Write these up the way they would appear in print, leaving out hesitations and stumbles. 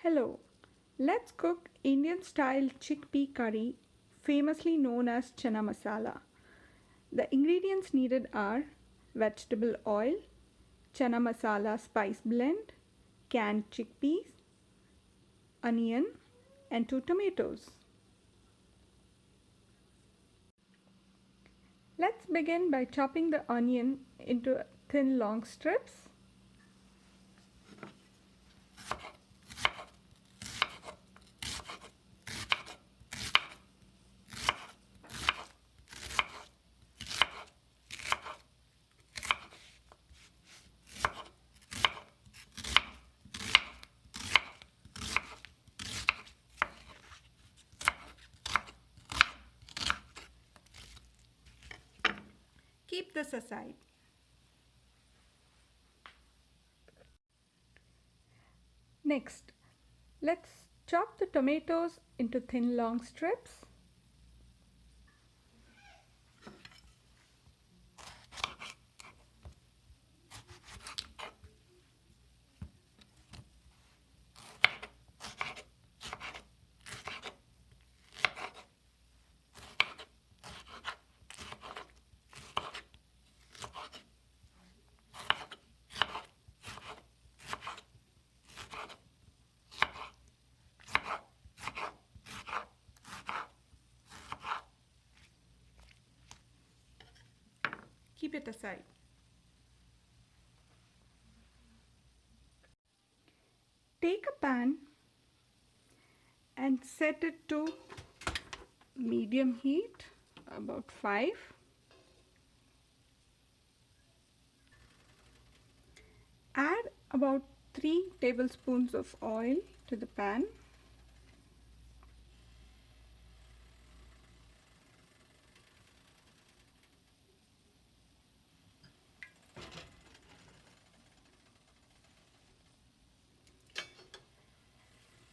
Hello, let's cook Indian style chickpea curry, famously known as Chana Masala. The ingredients needed are vegetable oil, Chana Masala spice blend, canned chickpeas, onion, and 2 tomatoes. Let's begin by chopping the onion into thin long strips. Keep this aside. Next, let's chop the tomatoes into thin long strips. Keep it aside. Take a pan and set it to medium heat, about 5. Add about 3 tablespoons of oil to the pan.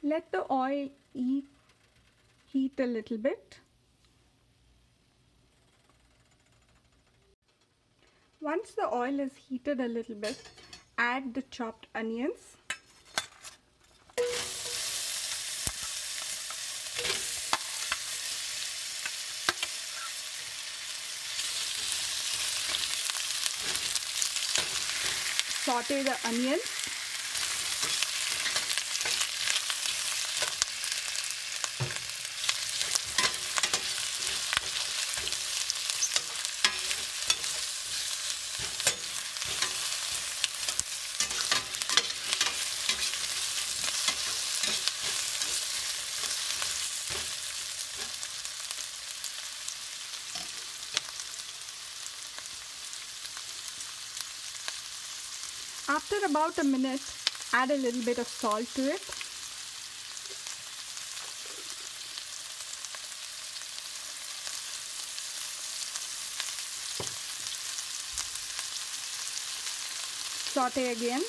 Let the oil heat a little bit. Once the oil is heated a little bit, add the chopped onions. Saute the onions. After about a minute, add a little bit of salt to it. Saute again.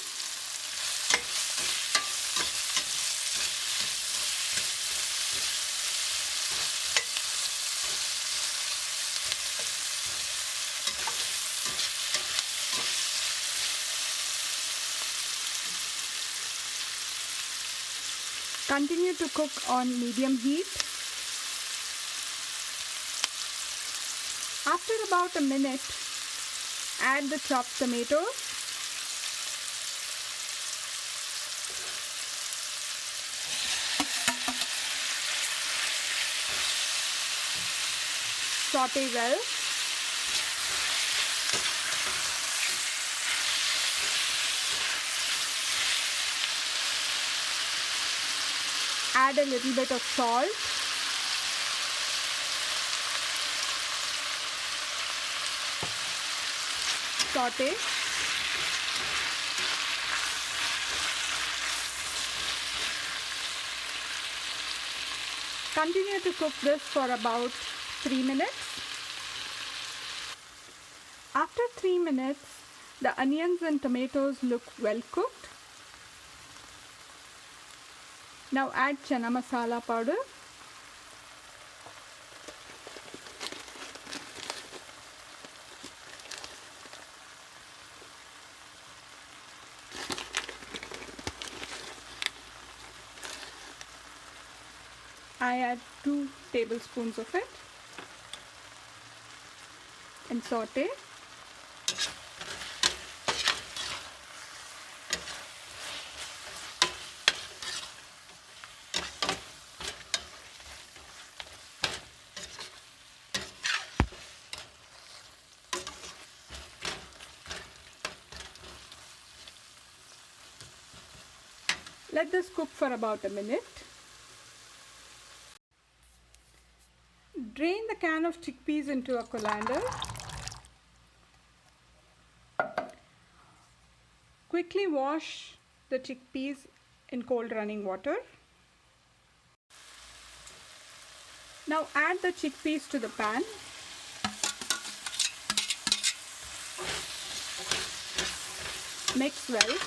Continue to cook on medium heat. After about a minute, add the chopped tomatoes. Saute well. Add a little bit of salt. Saute. Continue to cook this for about 3 minutes. After 3 minutes, the onions and tomatoes look well cooked. Now add Chana Masala powder. I add 2 tablespoons of it and saute. Let this cook for about a minute. Drain the can of chickpeas into a colander. Quickly wash the chickpeas in cold running water. Now add the chickpeas to the pan. Mix well.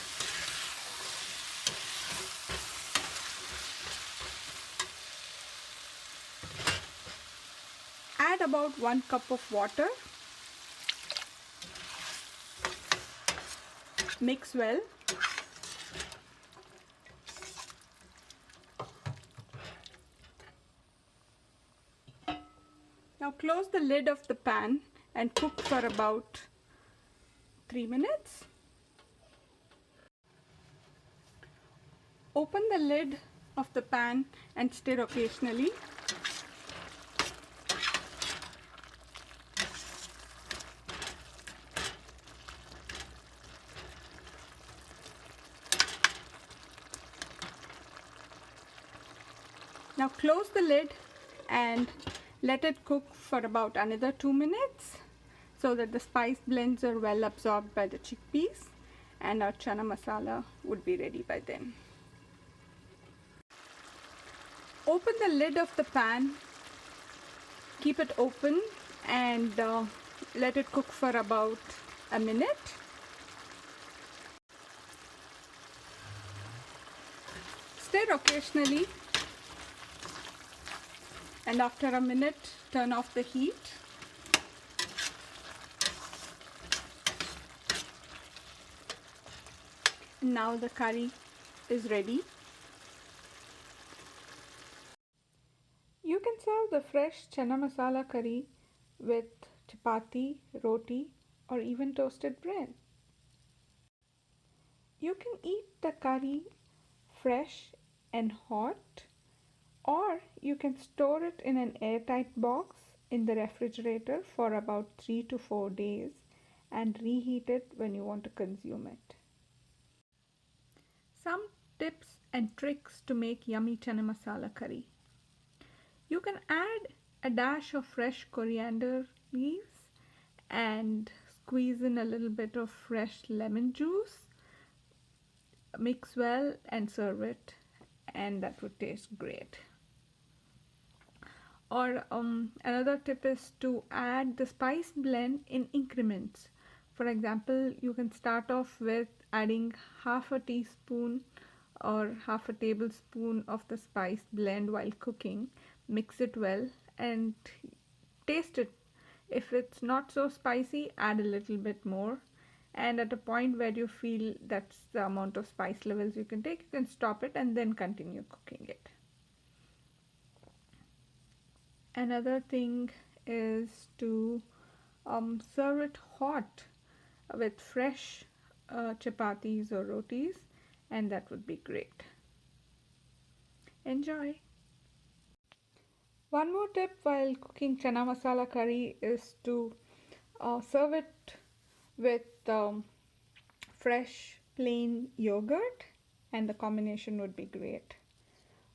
Add about 1 cup of water. Mix well. Now close the lid of the pan and cook for about 3 minutes. Open the lid of the pan and stir occasionally. Now close the lid and let it cook for about another 2 minutes so that the spice blends are well absorbed by the chickpeas, and our chana masala would be ready by then. Open the lid of the pan, keep it open and let it cook for about a minute. Stir occasionally, and after a minute turn off the heat. Now the curry is ready. You can serve the fresh chana masala curry with chapati, roti, or even toasted bread. You can eat the curry fresh and hot, or you can store it in an airtight box in the refrigerator for about 3 to 4 days and reheat it when you want to consume it. Some tips and tricks to make yummy chana masala curry. You can add a dash of fresh coriander leaves and squeeze in a little bit of fresh lemon juice. Mix well and serve it, and that would taste great. Or another tip is to add the spice blend in increments. For example, you can start off with adding half a teaspoon or half a tablespoon of the spice blend while cooking. Mix it well and taste it. If it's not so spicy, add a little bit more, and at a point where you feel that's the amount of spice levels you can take, you can stop it and then continue cooking it. Another thing is to serve it hot with fresh chapatis or rotis, and that would be great. Enjoy! One more tip while cooking chana masala curry is to serve it with fresh plain yogurt, and the combination would be great.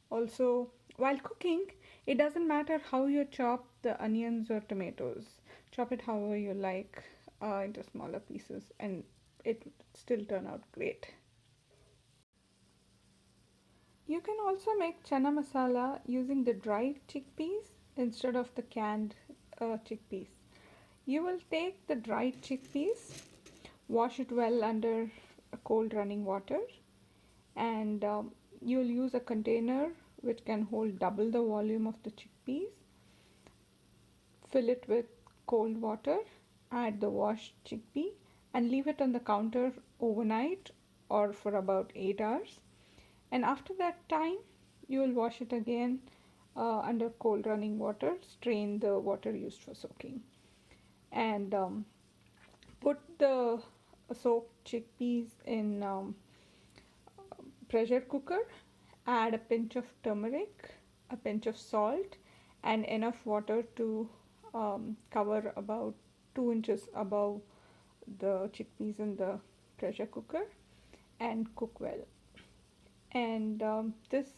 Also, while cooking, it doesn't matter how you chop the onions or tomatoes. Chop it however you like into smaller pieces, and it would still turn out great. You can also make chana masala using the dried chickpeas instead of the canned chickpeas. You will take the dried chickpeas, wash it well under cold running water, and you'll use a container which can hold double the volume of the chickpeas. Fill it with cold water, add the washed chickpea, and leave it on the counter overnight or for about 8 hours. And after that time, you will wash it again under cold running water. Strain the water used for soaking, and put the soaked chickpeas in pressure cooker. Add a pinch of turmeric, a pinch of salt, and enough water to cover about 2 inches above the chickpeas in the pressure cooker, and cook well. And this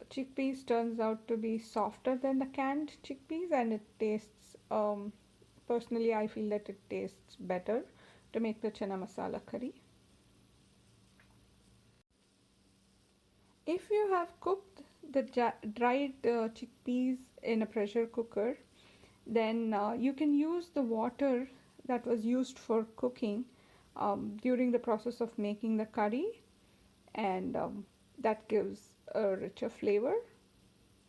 chickpeas turns out to be softer than the canned chickpeas, and it tastes, personally, I feel that it tastes better to make the chana masala curry. If you have cooked the dried chickpeas in a pressure cooker, then you can use the water that was used for cooking during the process of making the curry, and that gives a richer flavor.